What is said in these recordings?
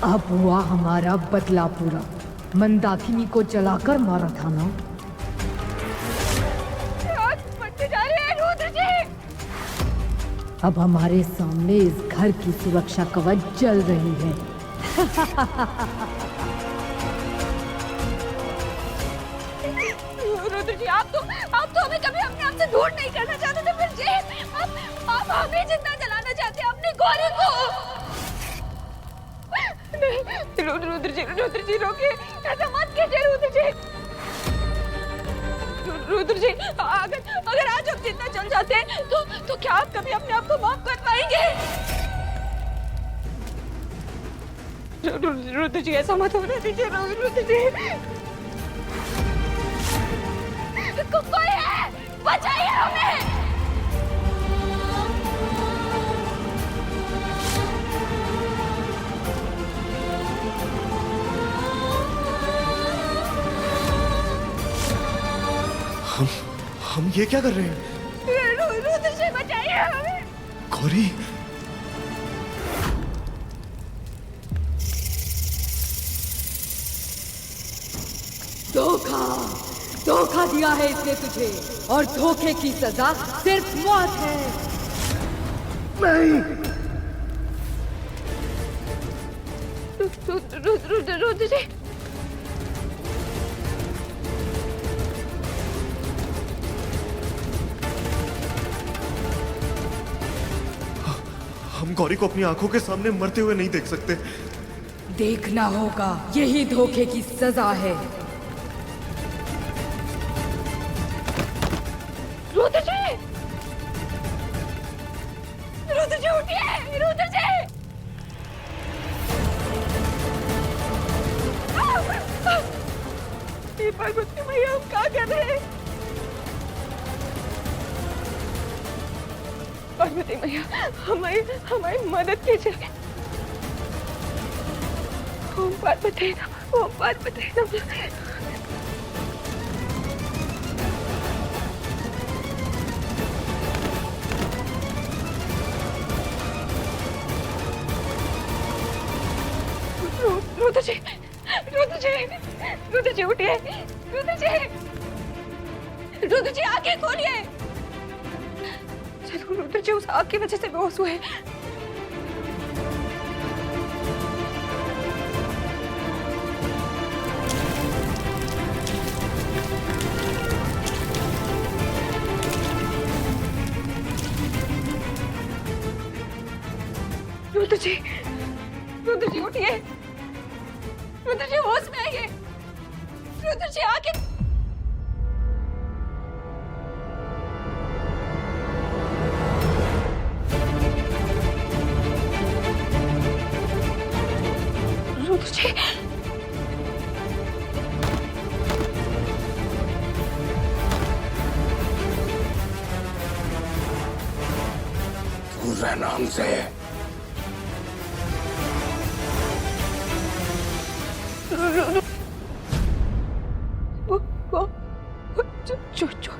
अब हुआ हमारा बदला पूरा। मंदाकिनी को जलाकर मारा था ना। जा रहे हैं रुद्र जी। अब हमारे सामने इस घर की सुरक्षा कवच जल रही है। रुद्र जी, आप तो हमें कभी अपने आप से दूर नहीं करना चाहते थे, फिर जी आप हमें जितना जलाना चाहते हैं अपनी गौरी को। नहीं रुद्र जी रोकिए, ऐसा मत कीजिए रुद्र जी। रुद्र जी, अगर आज हम जितना चल जाते हैं तो क्या आप कभी अपने आप को माफ कर पाएंगे? रुद्र जी, ऐसा मत होने दीजिए रुद्र जी। कोई है, बचाइए हमें। हम ये क्या कर रहे हैं? रुद्र जी, बचाइए हमें। गौरी, धोखा दिया है इसने तुझे, और धोखे की सजा सिर्फ मौत है। नहीं। रुद्र जी, हम गौरी को अपनी आंखों के सामने मरते हुए नहीं देख सकते। देखना होगा, यही धोखे की सजा है। रुद्र जी, उठिए रुद्र जी। ये पार्वती मैया, हम क्या कर रहे हैं? पार्वती मैया, हमारी मदद कीजिए। ओम पार्वती नमः, ओम पार्वती नमः। रुद्र जी उठिए। रुद्र जी, आंखें खोलिए। चलो, रुद्र जी उस आग की वजह से बेहोश हुए। रुद्र जी उठिए। रुद्र जी होश में आइए। रुद्र जी, आके रुद्र जी, दूसरे नाम से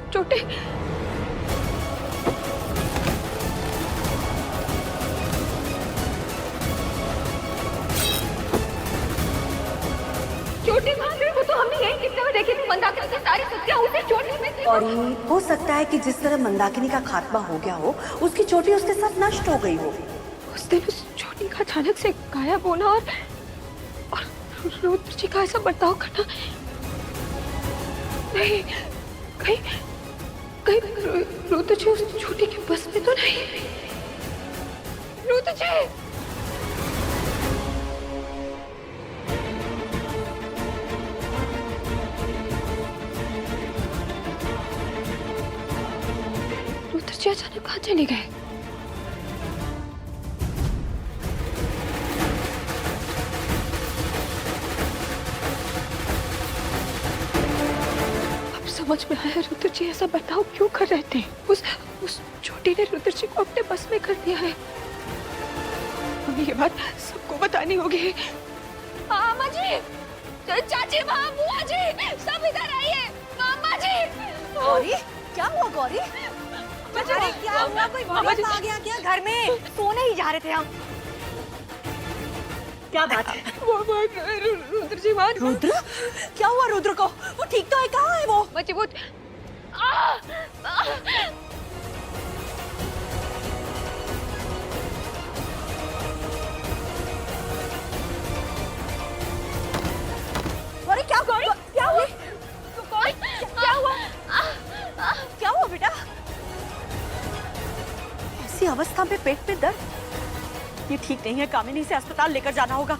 छोटे चोटी कहाँ गई? वो तो हमने यही कितने में देखी थी। मंदाकिनी की सारी शक्तियाँ उसी चोटी में थी। और हो सकता है कि जिस तरह मंदाकिनी का खात्मा हो गया हो, उसकी चोटी उसके साथ नष्ट हो गई हो। उस दिन उस चोटी का अचानक से गायब होना और रुद्र जी का ऐसा बर्ताव करना, नहीं, कहीं रुद्र जी उस चोटी के बस में तो नहीं। रुद्र जी, अचानक कहाँ चले गए? अब समझ में आया रुद्र जी ऐसा बर्ताव क्यों कर रहे थे। उस छोटी ने रुद्र जी को अपने बस में कर दिया है। हमें ये बात सबको बतानी होगी। मामा जी, चाची, माँ, बुआ जी, सब इधर आइए। मामा जी। गौरी, क्या हुआ गौरी? अरे क्या हुआ? कोई भूत आ गया क्या घर में? सोने ही जा रहे थे हम। क्या बात है? वो रुद्र जी वहाँ रुद्र? क्या हुआ रुद्र को? वो ठीक तो है? कहाँ है वो? बच्ची वो अरे क्या हुआ? क्या हुआ? क्या हुआ? क्या हुआ बेटा? ऐसी अवस्था में पेट में दर्द? ये ठीक नहीं है, कामिनी से अस्पताल लेकर जाना होगा।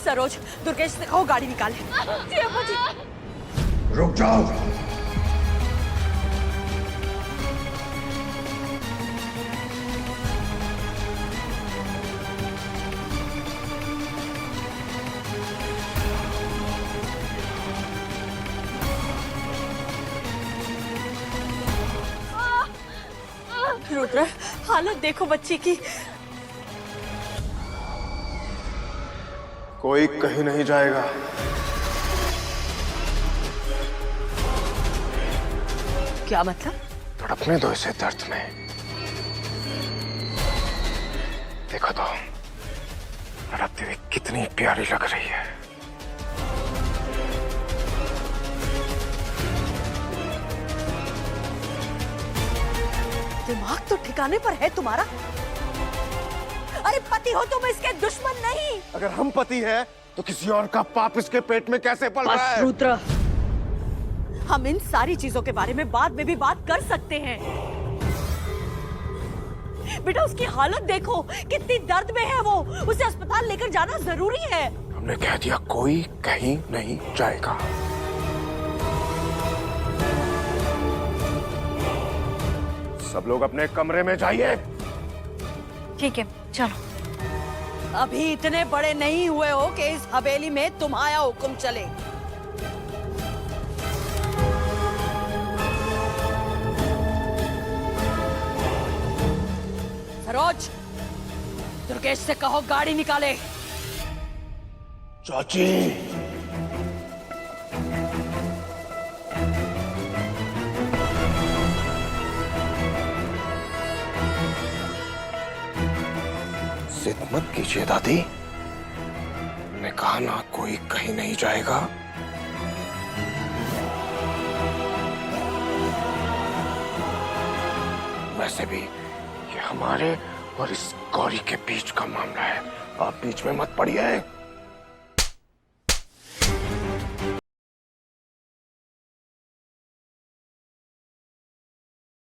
सरोज, दुर्गेश से कहो गाड़ी निकाले। जी अम्मा जी। रुक जाओ। रुद्र, हालत देखो बच्ची की। कोई कहीं नहीं जाएगा। क्या मतलब? तड़पने दो इसे दर्द में। देखो तो तड़पती हुई कितनी प्यारी लग रही है। दिमाग तो ठिकाने पर है तुम्हारा? अरे पति हो तुम, इसके दुश्मन नहीं। अगर हम पति हैं, तो किसी और का पाप इसके पेट में कैसे पल रहा है? रुद्र, हम इन सारी चीजों के बारे में बाद में भी बात कर सकते हैं। बेटा उसकी हालत देखो, कितनी दर्द में है वो। उसे अस्पताल लेकर जाना जरूरी है। हमने कह दिया कोई कहीं नहीं जाएगा। सब लोग अपने कमरे में जाइए। ठीक है चलो। अभी इतने बड़े नहीं हुए हो कि इस हवेली में तुम्हारा हुक्म चले। सरोज, दुर्गेश से कहो गाड़ी निकाले। चाची, जिद मत कीजिए दादी। मैंने कहा ना कोई कहीं नहीं जाएगा। वैसे भी ये हमारे और इस गौरी के बीच का मामला है। आप बीच में मत पड़िए।